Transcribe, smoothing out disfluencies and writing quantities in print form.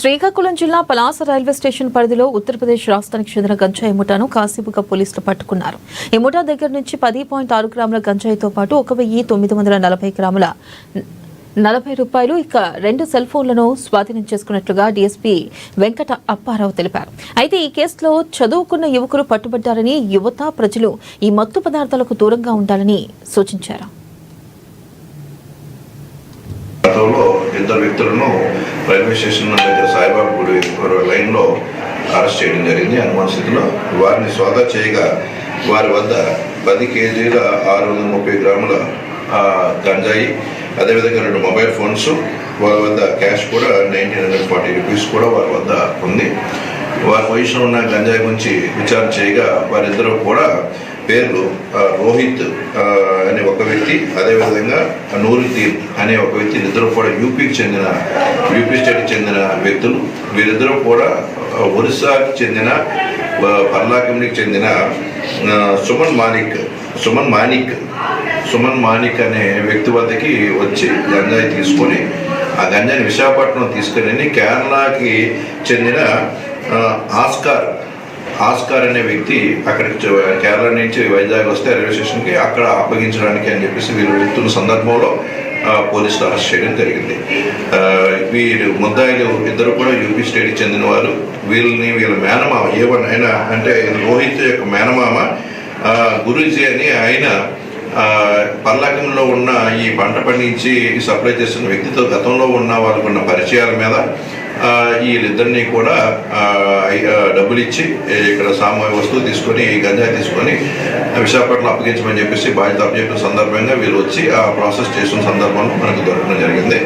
శ్రీకాకుళం జిల్లా Palasa railway station పరిధిలో ఉత్తరప్రదేశ్ రాష్ట్రానికి చెందిన గంజాయి ముఠాను కాశీబుగ్గ పోలీసులు పట్టుకున్నారు. ఈ ముఠా దగ్గర నుంచి 10.6 గ్రాముల గంజాయితో పాటు 1940 గ్రాముల 40 రూపాయలు ఇక 2 సెల్ ఫోన్లను స్వాధీనం చేసుకున్నట్లుగా డీఎస్పీ వెంకట అప్పారావు తెలిపారు. అయితే ఈ కేసులో చదువుకున్న యువకులు పట్టుబడ్డారని యువత ప్రజలు ఈ మత్తు పదార్థాలకు దూరంగా ఉండాలని సూచించారు. ఇద్దరు వ్యక్తులను రైల్వే స్టేషన్ దగ్గర సాయిబాబా గుడి లైన్లో అరెస్ట్ చేయడం జరిగింది. అనుమాన స్థితిలో వారిని సోదా చేయగా వారి వద్ద 10 కేజీల 630 గ్రాముల గంజాయి, అదేవిధంగా 2 మొబైల్ ఫోన్స్, వారి వద్ద క్యాష్ కూడా 1940 రూపీస్ కూడా వారి వద్ద ఉంది. వారి పొజిషన్ ఉన్న గంజాయి గురించి విచారణ చేయగా వారిద్దరూ కూడా పేర్లు రోహిత్ అనే ఒక వ్యక్తి, అదేవిధంగా నూరుద్దీన్ అనే ఒక వ్యక్తి, ఇద్దరు కూడా యూపీ స్టేట్కి చెందిన వ్యక్తులు. వీరిద్దరూ కూడా ఒరిస్సాకి చెందిన పర్లాకంకి చెందిన సుమన్ మానిక్ అనే వ్యక్తి వద్దకి వచ్చి గంజాయి తీసుకొని ఆ గంజాయిని విశాఖపట్నం తీసుకుని కేరళకి చెందిన ఆస్కార్ అనే వ్యక్తి అక్కడికి కేరళ నుంచి వైజాగ్ వస్తే రైల్వే స్టేషన్కి అక్కడ అప్పగించడానికి అని చెప్పేసి వీరు వెళ్తున్న సందర్భంలో పోలీసులు అరెస్ట్ చేయడం జరిగింది. వీరు ముద్దాయిలు ఇద్దరు కూడా యూపీ స్టేట్కి చెందిన వారు. వీళ్ళ మేనమామ ఏవన్ ఆయన అంటే రోహిత్ యొక్క మేనమామ గురూజీ అని ఆయన పర్లాకంలో ఉన్న ఈ పంట పండించి సప్లై చేస్తున్న వ్యక్తితో గతంలో ఉన్న వాళ్ళకు ఉన్న పరిచయాల మీద వీళ్ళిద్దరినీ కూడా డబ్బులు ఇచ్చి ఇక్కడ వస్తువు తీసుకొని గంజాయి తీసుకొని విశాఖపట్నం అప్పగించమని చెప్పేసి బాధ్యత అప్పచెప్పిన సందర్భంగా వీళ్ళు వచ్చి ఆ ప్రాసెస్ చేసిన సందర్భంలో మనకు దొరకడం జరిగింది.